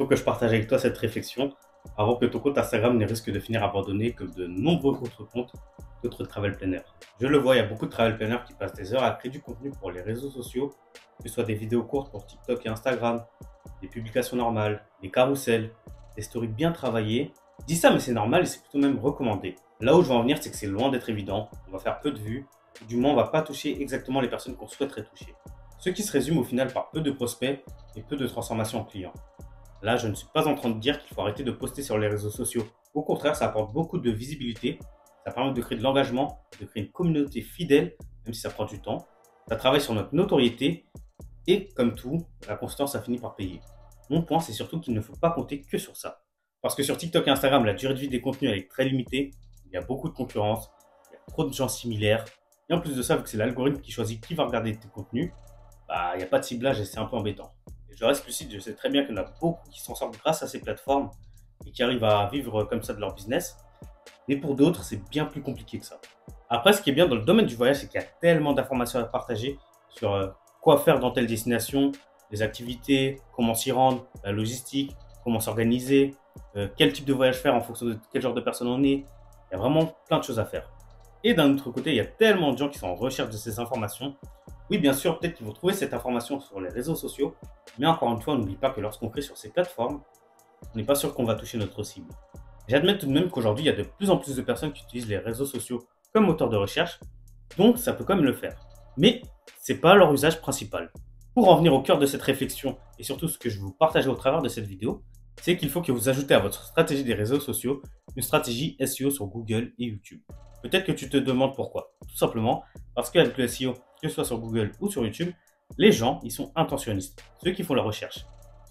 faut que je partage avec toi cette réflexion avant que ton compte Instagram ne risque de finir abandonné comme de nombreux autres comptes d'autres travel planners. Je le vois, il y a beaucoup de travel planners qui passent des heures à créer du contenu pour les réseaux sociaux, que ce soit des vidéos courtes pour TikTok et Instagram, des publications normales, des carousels, des stories bien travaillées. Je dis ça, mais c'est normal et c'est plutôt même recommandé. Là où je veux en venir, c'est que c'est loin d'être évident. On va faire peu de vues, ou du moins on va pas toucher exactement les personnes qu'on souhaiterait toucher. Ce qui se résume au final par peu de prospects et peu de transformations en clients. Là, je ne suis pas en train de dire qu'il faut arrêter de poster sur les réseaux sociaux. Au contraire, ça apporte beaucoup de visibilité, ça permet de créer de l'engagement, de créer une communauté fidèle, même si ça prend du temps. Ça travaille sur notre notoriété et, comme tout, la constance a fini par payer. Mon point, c'est surtout qu'il ne faut pas compter que sur ça. Parce que sur TikTok et Instagram, la durée de vie des contenus est très limitée, il y a beaucoup de concurrence, il y a trop de gens similaires. Et en plus de ça, vu que c'est l'algorithme qui choisit qui va regarder tes contenus, il n'y a pas de ciblage et c'est un peu embêtant. Et je reste lucide, je sais très bien qu'il y en a beaucoup qui s'en sortent grâce à ces plateformes et qui arrivent à vivre comme ça de leur business. Mais pour d'autres, c'est bien plus compliqué que ça. Après, ce qui est bien dans le domaine du voyage, c'est qu'il y a tellement d'informations à partager sur quoi faire dans telle destination, les activités, comment s'y rendre, la logistique, comment s'organiser, quel type de voyage faire en fonction de quel genre de personne on est. Il y a vraiment plein de choses à faire. Et d'un autre côté, il y a tellement de gens qui sont en recherche de ces informations. Oui, bien sûr, peut-être qu'ils vont trouver cette information sur les réseaux sociaux, mais encore une fois, on n'oublie pas que lorsqu'on crée sur ces plateformes, on n'est pas sûr qu'on va toucher notre cible. J'admets tout de même qu'aujourd'hui, il y a de plus en plus de personnes qui utilisent les réseaux sociaux comme moteur de recherche, donc ça peut quand même le faire. Mais ce n'est pas leur usage principal. Pour en venir au cœur de cette réflexion, et surtout ce que je vais vous partager au travers de cette vidéo, c'est qu'il faut que vous ajoutez à votre stratégie des réseaux sociaux une stratégie SEO sur Google et YouTube. Peut-être que tu te demandes pourquoi. Tout simplement parce qu'avec le SEO, que ce soit sur Google ou sur YouTube, les gens, ils sont intentionnistes. Ceux qui font la recherche.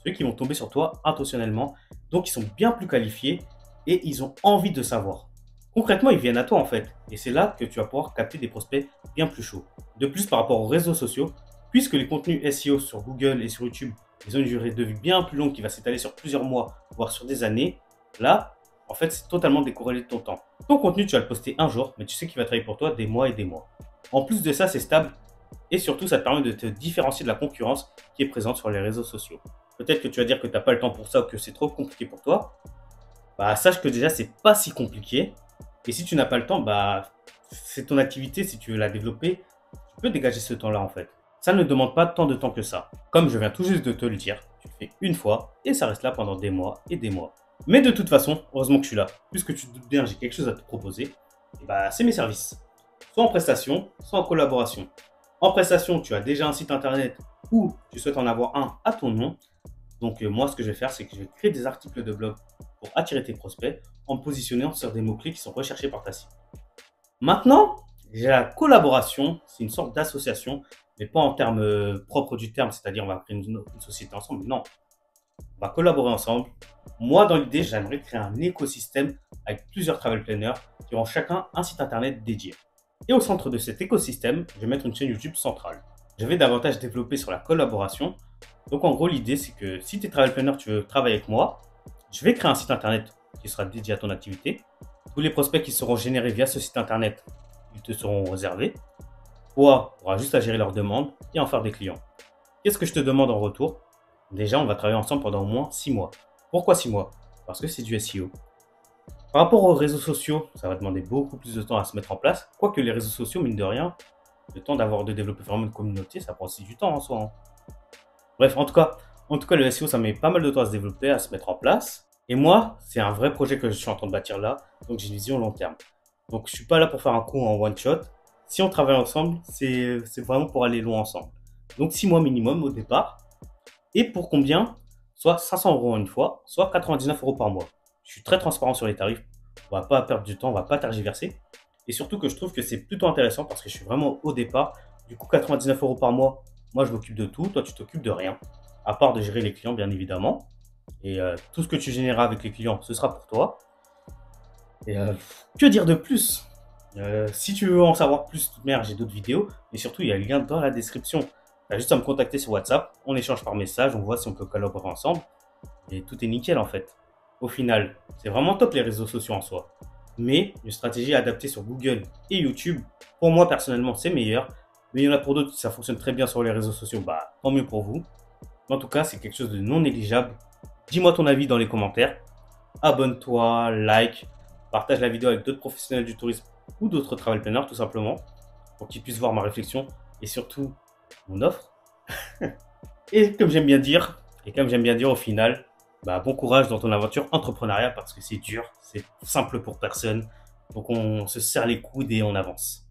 Ceux qui vont tomber sur toi intentionnellement. Donc, ils sont bien plus qualifiés et ils ont envie de savoir. Concrètement, ils viennent à toi en fait. Et c'est là que tu vas pouvoir capter des prospects bien plus chauds. De plus, par rapport aux réseaux sociaux, puisque les contenus SEO sur Google et sur YouTube, ils ont une durée de vie bien plus longue qui va s'étaler sur plusieurs mois, voire sur des années, là, en fait, c'est totalement décorrélé de ton temps. Ton contenu, tu vas le poster un jour, mais tu sais qu'il va travailler pour toi des mois et des mois. En plus de ça, c'est stable et surtout, ça te permet de te différencier de la concurrence qui est présente sur les réseaux sociaux. Peut-être que tu vas dire que tu n'as pas le temps pour ça ou que c'est trop compliqué pour toi. Sache que déjà, c'est pas si compliqué. Et si tu n'as pas le temps, c'est ton activité. Si tu veux la développer, tu peux dégager ce temps-là en fait. Ça ne demande pas tant de temps que ça. Comme je viens tout juste de te le dire, tu le fais une fois et ça reste là pendant des mois et des mois. Mais de toute façon, heureusement que je suis là. Puisque tu te doutes bien, j'ai quelque chose à te proposer. Et c'est mes services. Soit en prestation, soit en collaboration. En prestation, tu as déjà un site internet ou tu souhaites en avoir un à ton nom. Donc moi, ce que je vais faire, c'est que je vais créer des articles de blog pour attirer tes prospects en me positionnant sur des mots-clés qui sont recherchés par ta cible. Maintenant, j'ai la collaboration, c'est une sorte d'association, mais pas en termes propres du terme, c'est-à-dire on va créer une société ensemble. Non, on va collaborer ensemble. Moi, dans l'idée, j'aimerais créer un écosystème avec plusieurs travel planners qui auront chacun un site internet dédié. Et au centre de cet écosystème, je vais mettre une chaîne YouTube centrale. Je vais davantage développer sur la collaboration. Donc en gros, l'idée, c'est que si tu es travel planner, tu veux travailler avec moi, je vais créer un site internet qui sera dédié à ton activité. Tous les prospects qui seront générés via ce site internet, ils te seront réservés. Toi, tu auras juste à gérer leurs demandes et en faire des clients. Qu'est-ce que je te demande en retour? Déjà, on va travailler ensemble pendant au moins 6 mois. Pourquoi 6 mois? Parce que c'est du SEO. Par rapport aux réseaux sociaux, ça va demander beaucoup plus de temps à se mettre en place. Quoique les réseaux sociaux, mine de rien, le temps de développer vraiment une communauté, ça prend aussi du temps en soi. Bref, en tout cas, le SEO, ça met pas mal de temps à se développer, à se mettre en place. Et moi, c'est un vrai projet que je suis en train de bâtir là. Donc, j'ai une vision long terme. Donc, je suis pas là pour faire un coup en one shot. Si on travaille ensemble, c'est vraiment pour aller loin ensemble. Donc, 6 mois minimum au départ. Et pour combien? Soit 500 € une fois, soit 99 € par mois. Je suis très transparent sur les tarifs. On va pas perdre du temps, on va pas tergiverser. Et surtout que je trouve que c'est plutôt intéressant parce que je suis vraiment au départ. Du coup, 99 € par mois, moi je m'occupe de tout. Toi, tu t'occupes de rien. À part de gérer les clients, bien évidemment. Et tout ce que tu généreras avec les clients, ce sera pour toi. Et que dire de plus? Si tu veux en savoir plus, de toute manière, j'ai d'autres vidéos. Et surtout, il y a le lien dans la description. Tu as juste à me contacter sur WhatsApp. On échange par message, on voit si on peut collaborer ensemble. Et tout est nickel en fait. Au final, c'est vraiment top les réseaux sociaux en soi. Mais une stratégie adaptée sur Google et YouTube, pour moi personnellement, c'est meilleur. Mais il y en a pour d'autres, ça fonctionne très bien sur les réseaux sociaux. Tant mieux pour vous. Mais en tout cas, c'est quelque chose de non négligeable Dis-moi ton avis dans les commentaires. Abonne-toi, like, partage la vidéo avec d'autres professionnels du tourisme ou d'autres travel planners tout simplement pour qu'ils puissent voir ma réflexion et surtout mon offre. Et comme j'aime bien dire au final, bah, bon courage dans ton aventure entrepreneuriale parce que c'est dur, c'est simple pour personne. Donc on se serre les coudes et on avance.